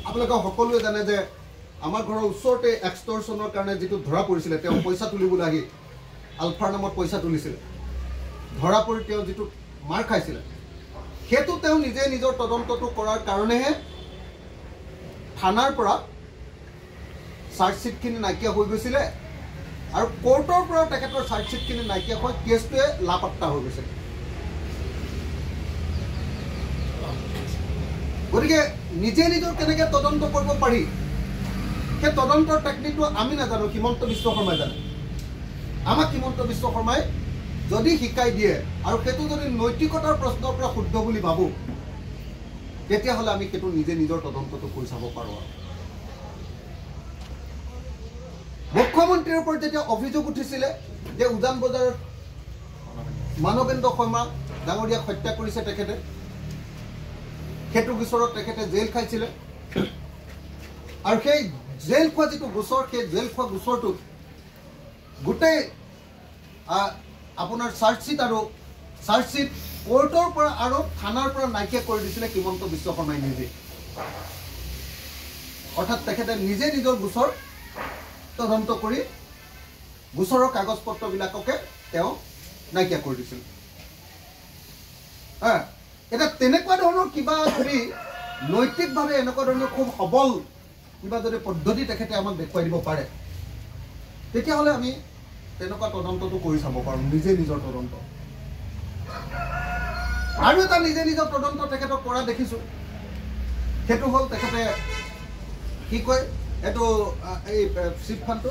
আপোনালোকে সকলোৱে জানে যে আমাৰ ঘৰৰ ওচৰতে এক্সটৰ্চনৰ কাৰণে যিটো ধৰা পৰিছিলে তেওঁ পইচা তুলিবলৈ আহি আলফাৰ নামত পইচা তুলিছিলে ধৰা পৰি তেওঁ যিটো মাৰ খাইছিলে সেইটো তেওঁ নিজে নিজৰ তদন্তটো কৰাৰ কাৰণেহে থানাৰ পৰা চাৰ্জশ্বিটখিনি নাইকিয়া হৈ গৈছিলে আৰু কোৰ্টৰ পৰা তেখেতৰ চাৰ্জশ্বিটখিনি নাইকিয়া হৈ কেছটোৱে লাপাত্তা হৈ গৈছিল গতিকে নিজে নিজৰ কেনেকৈ তদন্ত কৰিব পাৰি সেই তদন্তৰ টেকনিকটো আমি নাজানো হিমন্ত বিশ্ব শৰ্মাই জানে আমাক হিমন্ত বিশ্ব শৰ্মাই যদি শিকাই দিয়ে আৰু সেইটো যদি নৈতিকতাৰ প্ৰশ্নৰ পৰা শুদ্ধ বুলি ভাবোঁ তেতিয়াহ'লে আমি সেইটো নিজে নিজৰ তদন্তটো কৰি চাব পাৰোঁ মুখ্যমন্ত্ৰীৰ ওপৰত যেতিয়া অভিযোগ উঠিছিলে যে উজান বজাৰত মানৱেন্দ্ৰ শৰ্মা ডাঙৰীয়াক হত্যা কৰিছে তেখেতে সেইটো গোচৰত তেখেতে জেল খাইছিলে আৰু সেই জেল খোৱা যিটো গোচৰ সেই জেল খোৱা গোচৰটোত গোটেই আপোনাৰ চাৰ্জশ্বিট কোৰ্টৰ পৰা আৰু থানাৰ পৰা নাইকিয়া কৰি দিছিলে হিমন্ত বিশ্ব শৰ্মাই নিজে অৰ্থাৎ তেখেতে নিজে নিজৰ গোচৰ তদন্ত কৰি গোচৰৰ কাগজ পত্ৰবিলাককে তেওঁ নাইকিয়া কৰি দিছিল এটা তেনেকুৱা ধৰণৰ কিবা যদি নৈতিকভাৱে এনেকুৱা ধৰণৰ খুব সবল কিবা যদি পদ্ধতি তেখেতে আমাক দেখুৱাই দিব পাৰে তেতিয়াহ'লে আমি তেনেকুৱা তদন্তটো কৰি চাব পাৰোঁ নিজে নিজৰ তদন্ত আৰু এটা নিজে নিজৰ তদন্ত তেখেতক কৰা দেখিছোঁ সেইটো হ'ল তেখেতে কি কয় এইটো এই চিটখনটো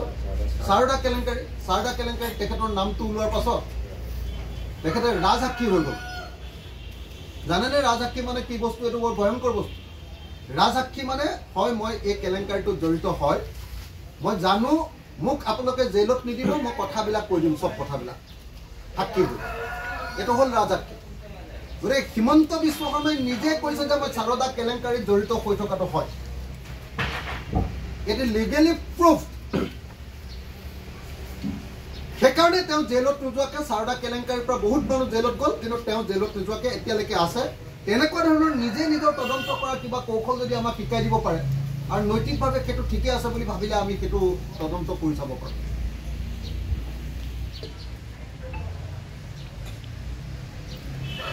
সাৰদা কেলেংকাৰী তেখেতৰ নামটো ওলোৱাৰ পাছত তেখেতে ৰাজসাক্ষী হৈ গ'ল জানেনে ৰাজসাক্ষী মানে কি বস্তু এইটো বৰ ভয়ংকৰ বস্তু ৰাজসাক্ষী মানে হয় মই এই কেলেংকাৰীটোত জড়িত হয় মই জানো মোক আপোনালোকে জেলত নিদিব মই কথাবিলাক কৈ দিম চব কথাবিলাক সাক্ষী এইটো হ'ল ৰাজসাক্ষী গতিকে হিমন্ত বিশ্ব শৰ্মাই নিজে কৈছে যে মই সাৰদা কেলেংকাৰীত জড়িত হৈ থকাটো হয় এটি লিগেলি প্ৰুফ সেইকাৰণে তেওঁ জেলত নোযোৱাকৈ সাৰদা কেলেংকাৰীৰ পৰা বহুত মানুহ জেলত গ'ল কিন্তু তেওঁ জেলত নোযোৱাকৈ এতিয়ালৈকে আছে তেনেকুৱা ধৰণৰ নিজে নিজৰ তদন্ত কৰা কিবা কৌশল যদি আমাক শিকাই দিব পাৰে আৰু নৈতিকভাৱে সেইটো ঠিকে আছে বুলি ভাবিলে আমি সেইটো তদন্ত কৰি চাব পাৰোঁ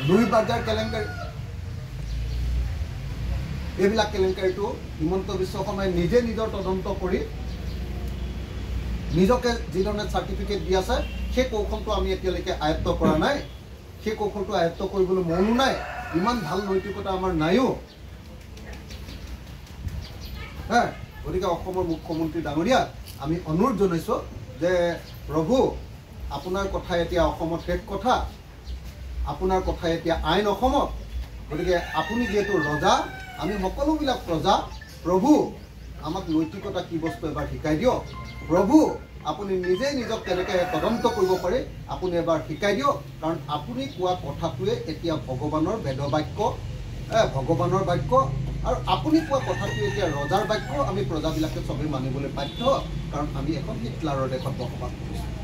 লুই বাজাৰ কেলেংকাৰী এইবিলাক কেলেংকাৰীটো হিমন্ত বিশ্ব শৰ্মাই নিজে নিজৰ তদন্ত কৰি নিজকে যিধৰণে চাৰ্টিফিকেট দি আছে সেই কৌশলটো আমি এতিয়ালৈকে আয়ত্ব কৰা নাই সেই কৌশলটো আয়ত্ব কৰিবলৈ মনো নাই ইমান ভাল নৈতিকতা আমাৰ নাইও গতিকে অসমৰ মুখ্যমন্ত্ৰী ডাঙৰীয়াক আমি অনুৰোধ জনাইছোঁ যে প্ৰভু আপোনাৰ কথা এতিয়া অসমত শেষ কথা আপোনাৰ কথা এতিয়া আইন অসমত গতিকে আপুনি যিহেতু ৰজা আমি সকলোবিলাক প্ৰজা প্ৰভু আমাক নৈতিকতা কি বস্তু এবাৰ শিকাই দিয়ক প্ৰভু আপুনি নিজে নিজক কেনেকৈ তদন্ত কৰিব পাৰে আপুনি এবাৰ শিকাই দিয়ক কাৰণ আপুনি কোৱা কথাটোৱে এতিয়া ভগৱানৰ বেদবাক্য ভগৱানৰ বাক্য আৰু আপুনি কোৱা কথাটোৱে এতিয়া ৰজাৰ বাক্য আমি প্ৰজাবিলাকে চবেই মানিবলৈ বাধ্য কাৰণ আমি এখন হিটলাৰৰ দেশত বসবাস কৰিছোঁ